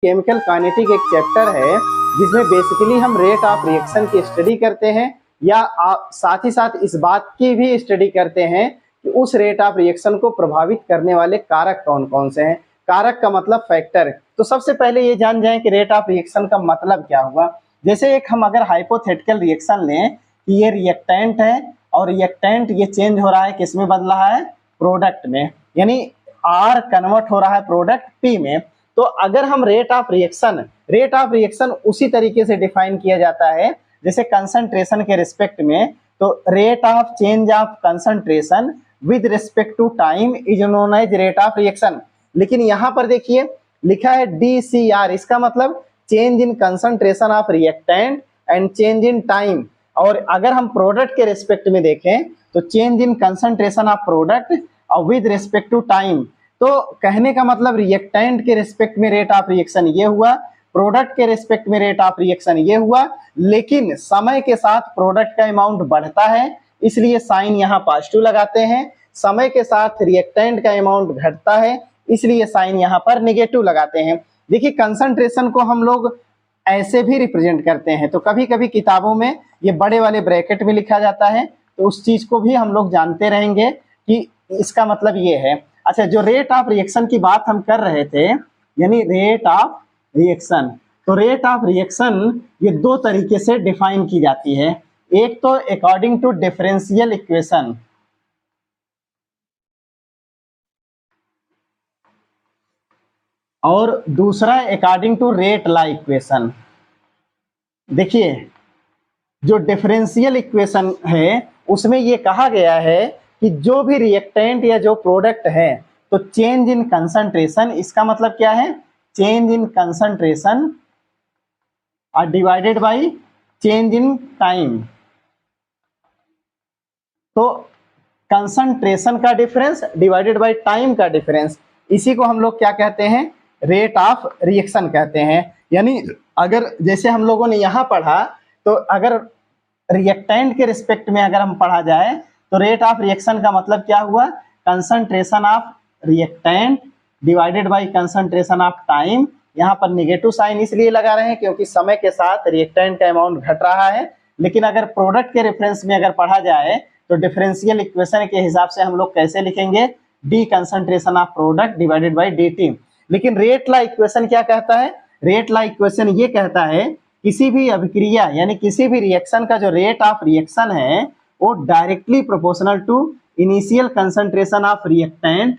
Chemical kinetic एक chapter है जिसमें बेसिकली हम रेट ऑफ रिएक्शन की स्टडी करते हैं या साथ ही साथ इस बात की भी स्टडी करते हैं कि उस रेट ऑफ रिएक्शन को प्रभावित करने वाले कारक कौन कौन से हैं। कारक का मतलब फैक्टर। तो सबसे पहले ये जान जाएं कि रेट ऑफ रिएक्शन का मतलब क्या हुआ। जैसे एक हम अगर हाइपोथेटिकल रिएक्शन लें कि ये रिएक्टेंट है और रिएक्टेंट ये चेंज हो रहा है, किस में बदल रहा है, प्रोडक्ट में, यानी आर कन्वर्ट हो रहा है प्रोडक्ट पी में। तो अगर हम रेट ऑफ रिएक्शन उसी तरीके से डिफाइन किया जाता है जैसे कंसंट्रेशन के रिस्पेक्ट में। तो rate of change of concentration with respect to time is known as rate of reaction. लेकिन यहाँ पर देखिए लिखा है DCR, इसका मतलब change in concentration of reactant and change in time. और अगर हम प्रोडक्ट के रिस्पेक्ट में देखें तो change in concentration of product और विद रिस्पेक्ट टू टाइम। तो कहने का मतलब रिएक्टेंट के रिस्पेक्ट में रेट ऑफ रिएक्शन ये हुआ, प्रोडक्ट के रिस्पेक्ट में रेट ऑफ रिएक्शन ये हुआ, लेकिन समय के साथ प्रोडक्ट का अमाउंट बढ़ता है इसलिए साइन यहाँ पॉजिटिव लगाते हैं। समय के साथ रिएक्टेंट का अमाउंट घटता है इसलिए साइन यहाँ पर नेगेटिव लगाते हैं। देखिए कंसंट्रेशन को हम लोग ऐसे भी रिप्रेजेंट करते हैं, तो कभी कभी किताबों में ये बड़े वाले ब्रैकेट में लिखा जाता है, तो उस चीज को भी हम लोग जानते रहेंगे कि इसका मतलब ये है। अच्छा, जो रेट ऑफ रिएक्शन की बात हम कर रहे थे, यानी रेट ऑफ रिएक्शन, तो रेट ऑफ रिएक्शन ये दो तरीके से डिफाइन की जाती है। एक तो अकॉर्डिंग टू डिफरेंशियल इक्वेशन, और दूसरा according to rate law equation. देखिए जो डिफरेंशियल इक्वेशन है उसमें ये कहा गया है कि जो भी रिएक्टेंट या जो प्रोडक्ट है तो चेंज इन कंसंट्रेशन, इसका मतलब क्या है, चेंज इन कंसंट्रेशन और divided by change in time. तो कंसंट्रेशन का डिफरेंस डिवाइडेड बाय टाइम का डिफरेंस, इसी को हम लोग क्या कहते हैं, रेट ऑफ रिएक्शन कहते हैं। यानी अगर जैसे हम लोगों ने यहाँ पढ़ा, तो अगर रिएक्टेंट के रिस्पेक्ट में अगर हम पढ़ा जाए तो रेट ऑफ रिएक्शन का मतलब क्या हुआ, concentration of reactant divided by concentration of time. यहाँ पर नेगेटिव साइन इसलिए लगा रहे हैं क्योंकि समय के साथ रिएक्टेंट का अमाउंट घट रहा है। लेकिन अगर प्रोडक्ट के रेफरेंस में अगर पढ़ा जाए तो डिफरेंशियल इक्वेशन के हिसाब से हम लोग कैसे लिखेंगे, D concentration of product divided by dt। लेकिन रेट लॉ इक्वेशन क्या कहता है, रेट लॉ इक्वेशन ये कहता है किसी भी अभिक्रिया यानी किसी भी रिएक्शन का जो रेट ऑफ रिएक्शन है वो directly proportional to initial concentration of reactant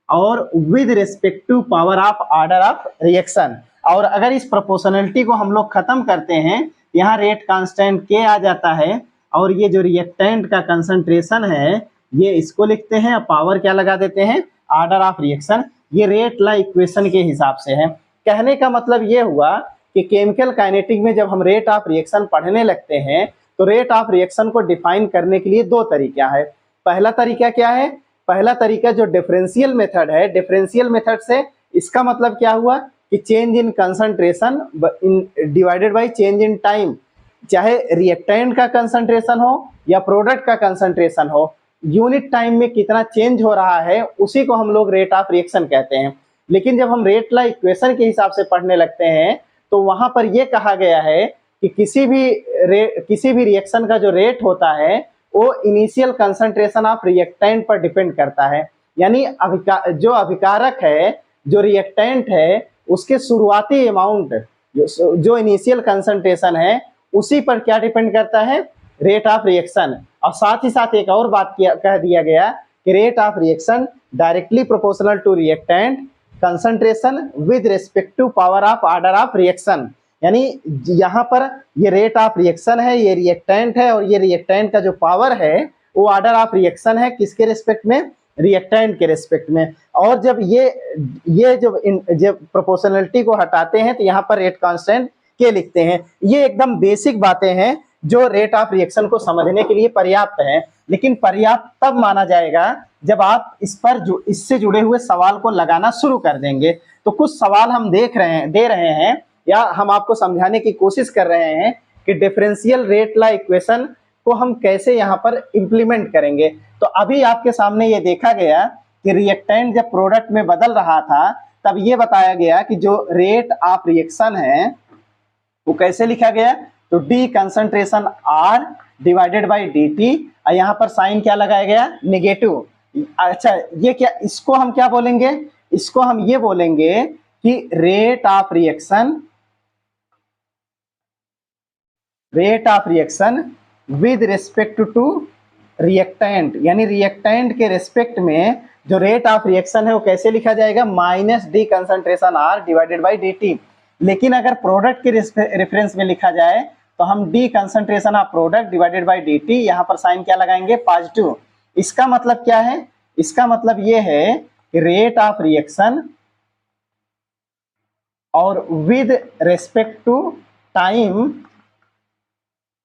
और with respect to power of order of reaction. और अगर इस प्रोपोर्शनलिटी को हम लोग खत्म करते हैं, यहाँ रेट कांस्टेंट के आ जाता है और ये जो रिएक्टेंट का कंसंट्रेशन है ये इसको लिखते हैं, पावर क्या लगा देते हैं, ऑर्डर ऑफ रिएक्शन। ये रेट लॉ इक्वेशन के हिसाब से है। कहने का मतलब ये हुआ कि केमिकल काइनेटिक में जब हम रेट ऑफ रिएक्शन पढ़ने लगते हैं तो रेट ऑफ रिएक्शन को डिफाइन करने के लिए दो तरीका है। पहला तरीका क्या है, पहला तरीका जो डिफरेंशियल मेथड है, डिफरेंशियल मेथड से इसका मतलब क्या हुआ कि change in concentration divided by change in time. चाहे रिएक्टेंट का कंसंट्रेशन हो या प्रोडक्ट का कंसंट्रेशन हो, यूनिट टाइम में कितना चेंज हो रहा है उसी को हम लोग रेट ऑफ रिएक्शन कहते हैं। लेकिन जब हम रेट लॉ इक्वेशन के हिसाब से पढ़ने लगते हैं तो वहां पर यह कहा गया है कि किसी भी रिएक्शन का जो रेट होता है वो इनिशियल कंसंट्रेशन ऑफ रिएक्टेंट पर डिपेंड करता है। यानी जो अभिकारक है, जो रिएक्टेंट है, उसके शुरुआती अमाउंट जो इनिशियल कंसंट्रेशन है उसी पर क्या डिपेंड करता है, रेट ऑफ रिएक्शन। और साथ ही साथ एक और बात कह दिया गया कि rate of reaction directly proportional to reactant concentration with respect to power of order of reaction. यानी यहाँ पर ये रेट ऑफ रिएक्शन है, ये रिएक्टेंट है, और ये रिएक्टेंट का जो पावर है वो ऑर्डर ऑफ रिएक्शन है, किसके रिस्पेक्ट में, रिएक्टेंट के रिस्पेक्ट में। और जब ये जब प्रोपोर्शनलिटी को हटाते हैं तो यहाँ पर रेट कांस्टेंट के लिखते हैं। ये एकदम बेसिक बातें हैं जो रेट ऑफ रिएक्शन को समझने के लिए पर्याप्त है। लेकिन पर्याप्त तब माना जाएगा जब आप इससे जुड़े हुए सवाल को लगाना शुरू कर देंगे। तो कुछ सवाल हम दे रहे हैं या हम आपको समझाने की कोशिश कर रहे हैं कि डिफरेंशियल रेट लॉ इक्वेशन को हम कैसे यहाँ पर इंप्लीमेंट करेंगे। तो अभी आपके सामने ये देखा गया कि रिएक्टेंट जब प्रोडक्ट में बदल रहा था तब ये बताया गया कि जो रेट ऑफ रिएक्शन है वो कैसे लिखा गया, तो d concentration R divided by d t, और यहाँ पर साइन क्या लगाया गया, नेगेटिव। अच्छा ये क्या, इसको हम क्या बोलेंगे, इसको हम ये बोलेंगे कि rate of reaction with respect to reactant, यानी रिएक्टेंट के रिस्पेक्ट में जो रेट ऑफ रिएक्शन है वो कैसे लिखा जाएगा, minus d concentration R divided by d t. लेकिन अगर प्रोडक्ट के रेफरेंस में लिखा जाए तो हम D concentration of product divided by d T, यहाँ पर साइन क्या लगाएंगे, पॉजिटिव। इसका मतलब क्या है, इसका मतलब ये है कि रेट ऑफ रिएक्शन और with respect to time,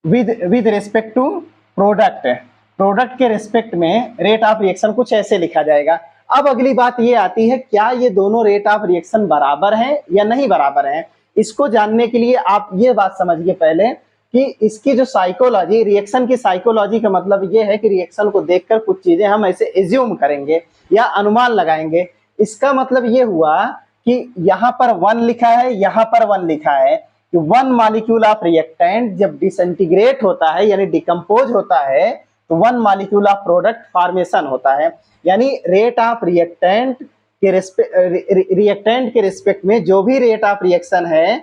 with respect to product के रेस्पेक्ट में रेट ऑफ रिएक्शन कुछ ऐसे लिखा जाएगा। अब अगली बात ये आती है, क्या ये दोनों रेट ऑफ रिएक्शन बराबर हैं या नहीं बराबर हैं। इसको जानने के लिए आप ये बात समझिए पहले कि इसकी जो साइकोलॉजी, रिएक्शन की साइकोलॉजी का मतलब ये है कि रिएक्शन को देखकर कुछ चीजें हम ऐसे एज्यूम करेंगे या अनुमान लगाएंगे। इसका मतलब ये हुआ कि यहाँ पर 1 लिखा है, यहाँ पर 1 लिखा है कि 1 मॉलिक्यूल ऑफ रिएक्टेंट जब डिसइंटीग्रेट होता है यानी डिकम्पोज होता है तो 1 मॉलिक्यूल ऑफ प्रोडक्ट फॉर्मेशन होता है। यानी रेट ऑफ रिएक्टेंट के रिस्पेक्ट में जो भी रेट ऑफ रिएक्शन है,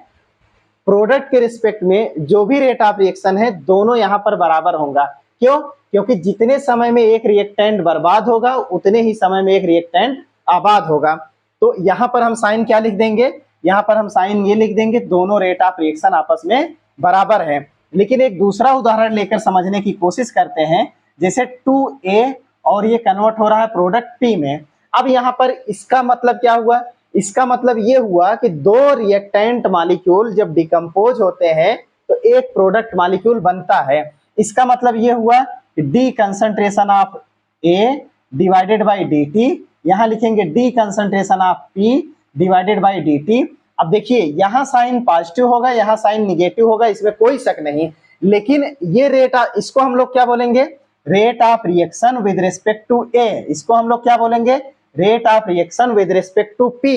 प्रोडक्ट के रिस्पेक्ट में जो भी रेट ऑफ रिएक्शन है, दोनों यहाँ पर बराबर होगा। क्यों? क्योंकि जितने समय में एक रिएक्टेंट बर्बाद होगा उतने ही समय में एक रिएक्टेंट आबाद होगा। तो यहाँ पर हम साइन क्या लिख देंगे, यहाँ पर हम साइन ये लिख देंगे, दोनों रेट ऑफ रिएक्शन आपस में बराबर है। लेकिन एक दूसरा उदाहरण लेकर समझने की कोशिश करते हैं, जैसे 2A और ये कन्वर्ट हो रहा है प्रोडक्ट P में। अब यहाँ पर इसका मतलब क्या हुआ, इसका मतलब ये हुआ कि दो रिएक्टेंट मॉलिक्यूल जब डिकम्पोज होते हैं तो एक प्रोडक्ट मॉलिक्यूल बनता है। इसका मतलब ये हुआ कि D concentration of A divided by d T, यहाँ लिखेंगे D concentration of P divided by d T. अब देखिए यहाँ साइन पॉजिटिव होगा, यहाँ साइन निगेटिव होगा, इसमें कोई शक नहीं। लेकिन ये रेट, इसको हम लोग क्या बोलेंगे, rate of reaction with respect to A, इसको हम लोग क्या बोलेंगे, rate of reaction with respect to P।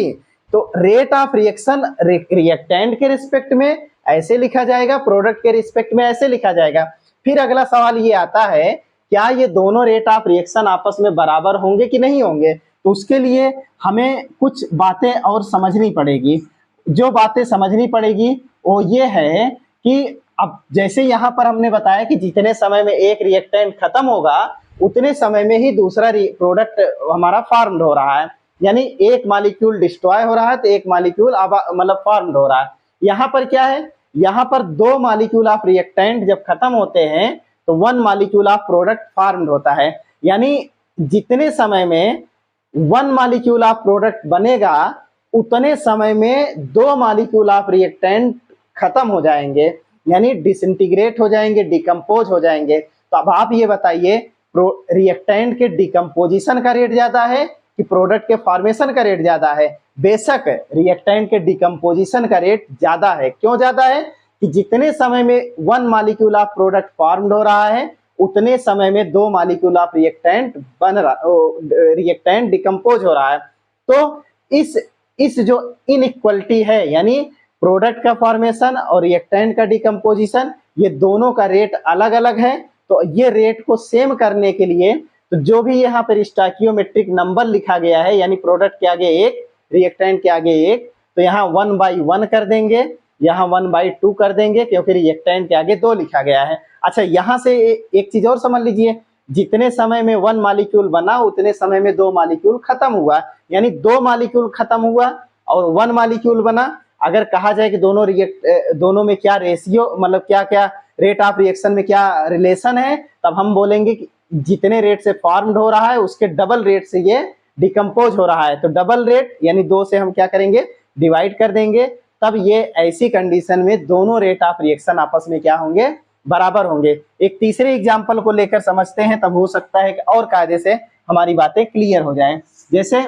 तो रेट ऑफ रिएक्शन रिएक्टेंट के रिस्पेक्ट में ऐसे लिखा जाएगा, प्रोडक्ट के रिस्पेक्ट में ऐसे लिखा जाएगा। फिर अगला सवाल ये आता है, क्या ये दोनों रेट ऑफ रिएक्शन आपस में बराबर होंगे कि नहीं होंगे। तो उसके लिए हमें कुछ बातें और समझनी पड़ेगी। जो बातें समझनी पड़ेगी वो ये है कि अब जैसे यहाँ पर हमने बताया कि जितने समय में एक रिएक्टेंट खत्म होगा उतने समय में ही दूसरा प्रोडक्ट हमारा फॉर्म्ड हो रहा है, यानी एक मॉलिक्यूल डिस्ट्रॉय हो रहा है तो एक मॉलिक्यूल मतलब फॉर्म्ड हो रहा है। यहाँ पर क्या है, यहाँ पर 2 मॉलिक्यूल ऑफ रिएक्टेंट जब खत्म होते हैं तो 1 मॉलिक्यूल ऑफ प्रोडक्ट फॉर्म्ड होता है। यानी जितने समय में 1 मॉलिक्यूल ऑफ प्रोडक्ट बनेगा उतने समय में 2 मॉलिक्यूल ऑफ रिएक्टेंट खत्म हो जाएंगे, यानी डिसइंटीग्रेट हो जाएंगे, डिकम्पोज हो जाएंगे। तो अब आप ये बताइए, रिएक्टेंट के डिकम्पोजिशन का रेट ज्यादा है कि प्रोडक्ट के फॉर्मेशन का रेट ज्यादा है। बेशक रिएक्टेंट के डिकम्पोजिशन का रेट ज्यादा है। क्यों ज्यादा है कि जितने समय में 1 मॉलिक्यूल ऑफ प्रोडक्ट फॉर्म्ड हो रहा है उतने समय में 2 मॉलिक्यूल ऑफ रिएक्टेंट डिकम्पोज हो रहा है। तो इस जो इनइक्वलिटी है, यानी प्रोडक्ट का फॉर्मेशन और रिएक्टेंट का डिकम्पोजिशन, ये दोनों का रेट अलग अलग है। तो ये रेट को सेम करने के लिए तो जो भी यहाँ पर स्टोइकियोमेट्रिक नंबर लिखा गया है, यानी प्रोडक्ट के आगे 1 रिएक्टेंट के आगे 1, तो यहाँ 1/1 कर देंगे, यहाँ 1/2 कर देंगे, क्योंकि रिएक्टेंट के आगे 2 लिखा गया है। अच्छा यहाँ से एक चीज और समझ लीजिए, जितने समय में 1 मॉलिक्यूल बना उतने समय में 2 मॉलिक्यूल खत्म हुआ, यानी 2 मॉलिक्यूल खत्म हुआ और 1 मॉलिक्यूल बना। अगर कहा जाए कि दोनों में क्या रेशियो, मतलब क्या क्या रेट ऑफ रिएक्शन में क्या रिलेशन है, तब हम बोलेंगे कि जितने रेट से फॉर्म्ड हो रहा है उसके डबल रेट से ये डिकम्पोज हो रहा है। तो डबल रेट यानी 2 से हम क्या करेंगे, डिवाइड कर देंगे। तब ये ऐसी कंडीशन में दोनों रेट ऑफ रिएक्शन आपस में क्या होंगे, बराबर होंगे। एक तीसरे एग्जाम्पल को लेकर समझते हैं, तब हो सकता है कि और कायदे से हमारी बातें क्लियर हो जाएं। जैसे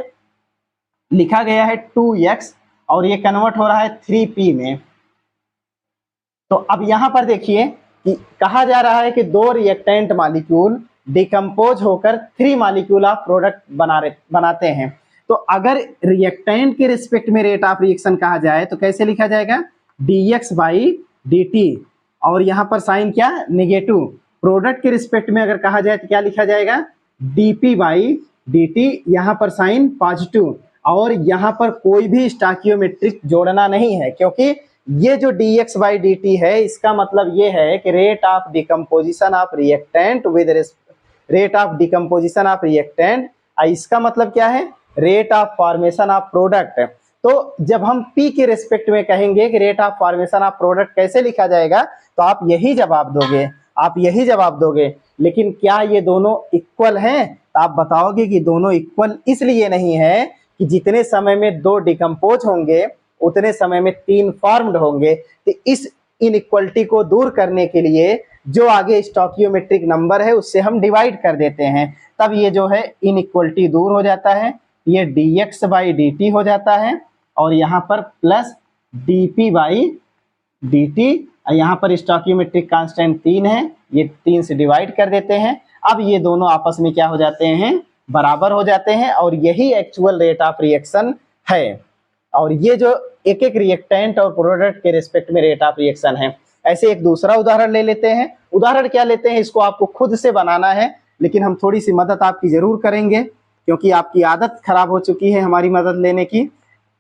लिखा गया है 2x और ये कन्वर्ट हो रहा है 3p में। तो अब यहाँ पर देखिए कि कहा जा रहा है कि 2 रिएक्टेंट मॉलिक्यूल डिकम्पोज होकर 3 मॉलिक्यूल ऑफ प्रोडक्ट बनाते हैं। तो अगर रिएक्टेंट के रिस्पेक्ट में रेट ऑफ रिएक्शन कहा जाए तो कैसे लिखा जाएगा, dx बाई dt, और यहाँ पर साइन क्या, नेगेटिव। प्रोडक्ट के रिस्पेक्ट में अगर कहा जाए तो क्या लिखा जाएगा, dp बाई dt, यहाँ पर साइन पॉजिटिव, और यहाँ पर कोई भी स्टोइकियोमेट्रिक जोड़ना नहीं है, क्योंकि ये जो dx बाई dt है इसका मतलब ये है कि rate of decomposition of reactant with rate of decomposition of reactant, इसका मतलब क्या है, rate of formation of product. तो जब हम P के रिस्पेक्ट में कहेंगे कि rate of formation of product कैसे लिखा जाएगा, तो आप यही जवाब दोगे, आप यही जवाब दोगे। लेकिन क्या ये दोनों इक्वल हैं, तो आप बताओगे कि दोनों इक्वल इसलिए नहीं है कि जितने समय में 2 डिकम्पोज होंगे उतने समय में 3 फॉर्म्ड होंगे। तो इस इनइक्वलिटी को दूर करने के लिए जो आगे स्टोइकियोमेट्रिक नंबर है उससे हम डिवाइड कर देते हैं, तब ये जो है इनइक्वलिटी दूर हो जाता है, ये dx बाई dt हो जाता है, और यहाँ पर प्लस dp बाई dt, यहाँ पर स्टोइकियोमेट्रिक कांस्टेंट 3 है, ये 3 से डिवाइड कर देते हैं। अब ये दोनों आपस में क्या हो जाते हैं, बराबर हो जाते हैं, और यही एक्चुअल रेट ऑफ रिएक्शन है। और ये जो एक एक रिएक्टेंट और प्रोडक्ट के रिस्पेक्ट में रेट ऑफ रिएक्शन है। ऐसे एक दूसरा उदाहरण ले लेते हैं। उदाहरण क्या लेते हैं, इसको आपको खुद से बनाना है, लेकिन हम थोड़ी सी मदद आपकी जरूर करेंगे, क्योंकि आपकी आदत खराब हो चुकी है हमारी मदद लेने की।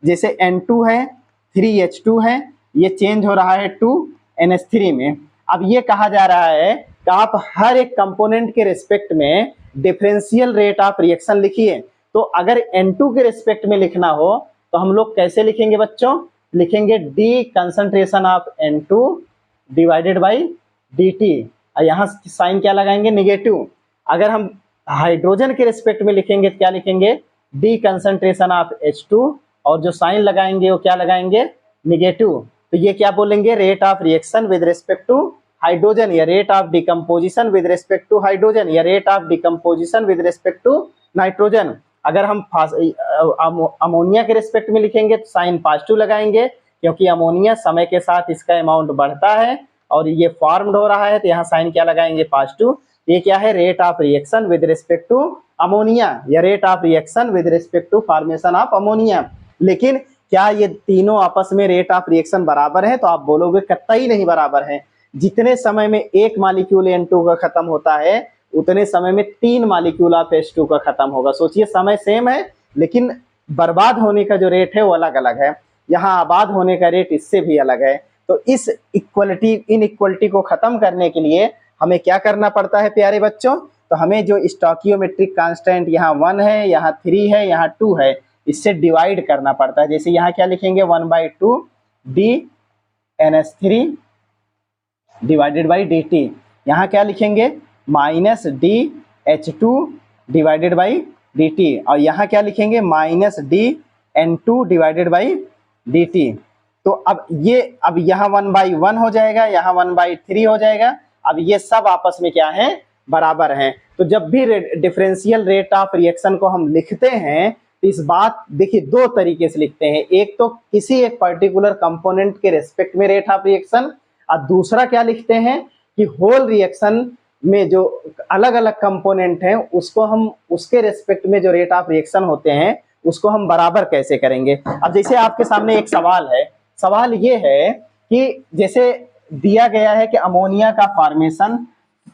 जैसे N2 है, 3H2 है, ये चेंज हो रहा है 2NH3 में। अब ये कहा जा रहा है कि आप हर एक कंपोनेंट के रिस्पेक्ट में डिफरेंशियल रेट ऑफ रिएक्शन लिखिए। तो अगर N2 के रिस्पेक्ट में लिखना हो तो हम लोग कैसे लिखेंगे बच्चों, लिखेंगे D concentration of N2 divided by dt, और यहाँ साइन क्या लगाएंगे, नेगेटिव। अगर हम हाइड्रोजन के रिस्पेक्ट में लिखेंगे तो क्या लिखेंगे, D कंसंट्रेशन ऑफ H2, और जो साइन लगाएंगे वो क्या लगाएंगे, नेगेटिव। तो ये क्या बोलेंगे, rate of reaction with respect to hydrogen, या rate of decomposition with respect to hydrogen, या rate of decomposition with respect to nitrogen. अगर हम अमोनिया के रिस्पेक्ट में लिखेंगे तो साइन पॉजिटिव लगाएंगे, क्योंकि अमोनिया समय के साथ इसका अमाउंट बढ़ता है और ये फॉर्म्ड हो रहा है, तो यहाँ साइन क्या लगाएंगे, पॉजिटिव। ये क्या है, rate of reaction with respect to ammonia, या rate of reaction with respect to formation of ammonia. लेकिन क्या ये तीनों आपस में रेट ऑफ रिएक्शन बराबर है, तो आप बोलोगे कतई नहीं बराबर है। जितने समय में एक मॉलिक्यूल N2 का खत्म होता है उतने समय में 3 मॉलिक्यूल ऑफ H2 का खत्म होगा। सोचिए, समय सेम है लेकिन बर्बाद होने का जो रेट है वो अलग अलग है, यहाँ आबाद होने का रेट इससे भी अलग है। तो इस इनइक्वलिटी को खत्म करने के लिए हमें क्या करना पड़ता है प्यारे बच्चों, तो हमें जो स्टोइकियोमेट्रिक कांस्टेंट यहाँ 1 है, यहाँ 3 है, यहाँ 2 है, इससे डिवाइड करना पड़ता है। जैसे यहाँ क्या लिखेंगे, 1/2 DNH3 डिवाइडेड बाई dt, यहाँ क्या लिखेंगे, minus DH2 divided by dt, और यहाँ क्या लिखेंगे, minus DN2 divided by dt। तो अब यहाँ 1/1 हो जाएगा, यहाँ 1/3 हो जाएगा। अब ये सब आपस में क्या है, बराबर हैं। तो जब भी डिफरेंशियल रेट ऑफ रिएक्शन को हम लिखते हैं तो इस बात देखिए 2 तरीके से लिखते हैं। एक तो किसी एक पर्टिकुलर कंपोनेंट के रेस्पेक्ट में रेट ऑफ रिएक्शन, और दूसरा क्या लिखते हैं कि होल रिएक्शन में जो अलग अलग कंपोनेंट हैं उसको हम उसके रेस्पेक्ट में जो रेट ऑफ रिएक्शन होते हैं उसको हम बराबर कैसे करेंगे। अब जैसे आपके सामने एक सवाल है, सवाल ये है कि जैसे दिया गया है कि अमोनिया का फॉर्मेशन,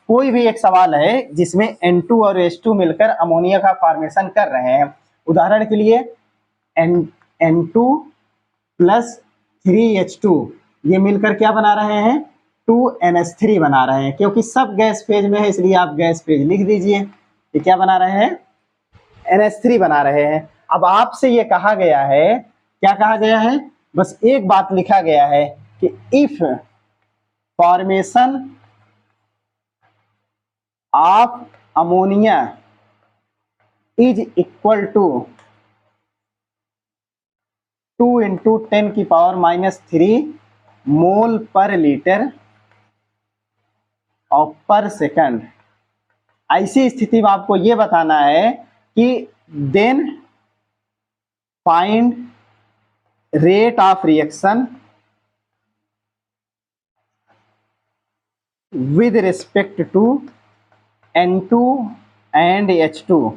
कोई भी एक सवाल है जिसमें N2 और H2 मिलकर अमोनिया का फॉर्मेशन कर रहे हैं। उदाहरण के लिए N2 प्लस 3H2 ये मिलकर क्या बना रहे हैं, 2NH3 बना रहे हैं। क्योंकि सब गैस फेज में है इसलिए आप गैस फेज लिख दीजिए। ये क्या बना रहे हैं, NH3 बना रहे हैं। अब आपसे ये कहा गया है, क्या कहा गया है, बस एक बात लिखा गया है कि if formation of ammonia is equal to 2 × 10⁻³ mole per litre और पर सेकंड, ऐसी स्थिति में आपको यह बताना है कि then find rate of reaction with respect to N2 and H2।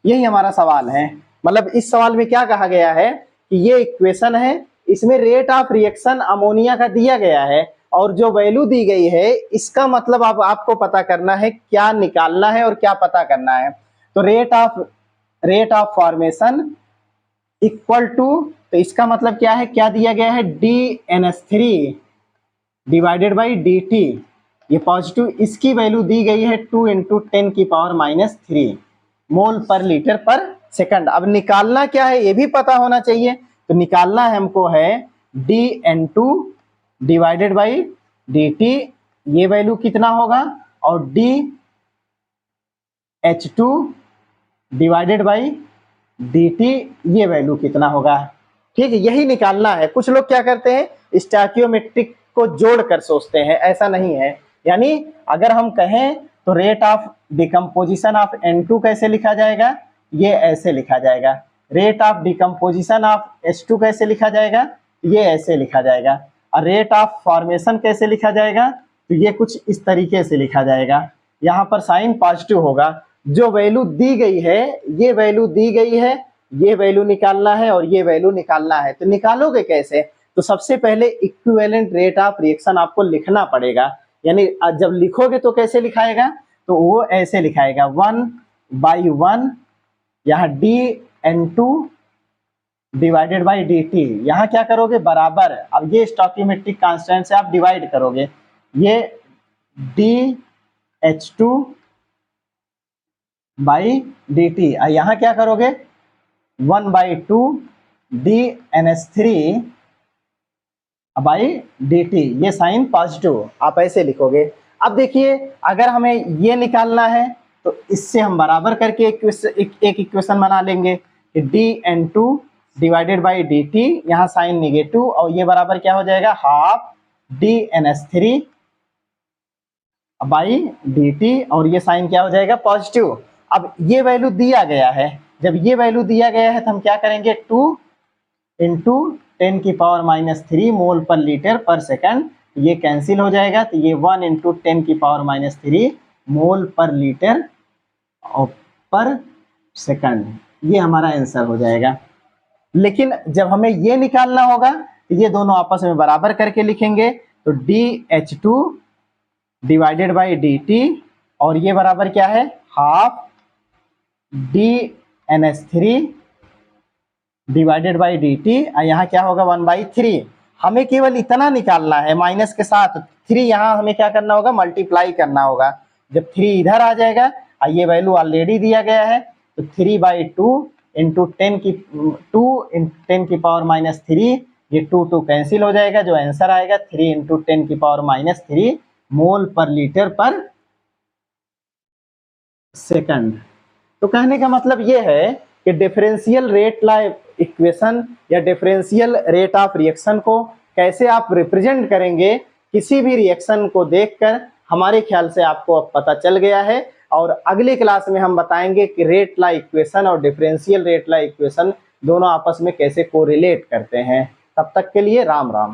यही हमारा सवाल है। मतलब इस सवाल में क्या कहा गया है कि ये इक्वेशन है, इसमें रेट ऑफ रिएक्शन अमोनिया का दिया गया है और जो वैल्यू दी गई है इसका मतलब अब आपको पता करना है, क्या निकालना है और क्या पता करना है। तो rate of formation equal to, तो इसका मतलब क्या है, क्या दिया गया है, DNS3 डिवाइडेड बाई dt, ये पॉजिटिव, इसकी वैल्यू दी गई है 2 × 10⁻³ मोल पर लीटर पर सेकंड। अब निकालना क्या है ये भी पता होना चाहिए, तो निकालना है हमको है dN2 डिवाइडेड बाई dt, ये वैल्यू कितना होगा, और dH2 डिवाइडेड बाई dt, ये वैल्यू कितना होगा। ठीक है, यही निकालना है। कुछ लोग क्या करते हैं, स्टैकियोमेट्रिक को जोड़कर सोचते हैं, ऐसा नहीं है। यानी अगर हम कहें तो rate of decomposition of N2 कैसे लिखा जाएगा, ये ऐसे लिखा जाएगा। Rate of decomposition of H2 कैसे लिखा जाएगा, ये ऐसे लिखा जाएगा। और रेट ऑफ फॉर्मेशन कैसे लिखा जाएगा, तो ये कुछ इस तरीके से लिखा जाएगा। यहाँ पर साइन पॉजिटिव होगा, जो वैल्यू दी गई है, ये वैल्यू दी गई है, ये वैल्यू निकालना है और ये वैल्यू निकालना है। तो निकालोगे कैसे, तो सबसे पहले इक्विवेलेंट रेट ऑफ रिएक्शन आपको लिखना पड़ेगा। यानी जब लिखोगे तो कैसे लिखाएगा, तो वो ऐसे लिखाएगा 1/1, यहाँ dN2 डिवाइडेड बाई dt, यहाँ क्या करोगे बराबर, अब ये स्टोइकियोमेट्रिक कांस्टेंट से आप डिवाइड करोगे, ये dH2 बाई dt, यहाँ क्या करोगे 1/2 DNS3 बाई dt, ये साइन पॉजिटिव, आप ऐसे लिखोगे। अब देखिए अगर हमें ये निकालना है तो इससे हम बराबर करके एक इक्वेशन बना लेंगे कि dN2 डिवाइडेड बाई dt, यहाँ साइन निगेटिव, और ये बराबर क्या हो जाएगा, हाफ DNS3 बाई dt, और ये साइन क्या हो जाएगा, पॉजिटिव। अब ये वैल्यू दिया गया है, जब ये वैल्यू दिया गया है तो हम क्या करेंगे, 2 × 10⁻³ मोल पर लीटर पर सेकंड, ये कैंसिल हो जाएगा, तो ये 1 × 10⁻³ मोल पर लीटर और पर सेकंड, ये हमारा आंसर हो जाएगा। लेकिन जब हमें ये निकालना होगा तो ये दोनों आपस में बराबर करके लिखेंगे, तो dH2 डिवाइडेड बाई dt, और ये बराबर क्या है, half DNS3 divided by dt, यहाँ क्या होगा 1/3। हमें केवल इतना निकालना है, माइनस के साथ 3 यहाँ हमें क्या करना होगा, मल्टीप्लाई करना होगा। जब 3 इधर आ जाएगा, ये वैल्यू ऑलरेडी दिया गया है, तो 3/2 × 10⁻³ ये 2 कैंसिल हो जाएगा, जो आंसर आएगा 3 × 10⁻³ मोल पर लीटर पर सेकंड। तो कहने का मतलब ये है कि डिफरेंशियल रेट ला इक्वेशन या डिफरेंशियल रेट ऑफ रिएक्शन को कैसे आप रिप्रेजेंट करेंगे, किसी भी रिएक्शन को देखकर हमारे ख्याल से आपको अब पता चल गया है। और अगली क्लास में हम बताएंगे कि रेट ला इक्वेशन और डिफरेंशियल रेट ला इक्वेशन दोनों आपस में कैसे कोरिलेट करते हैं। तब तक के लिए राम राम।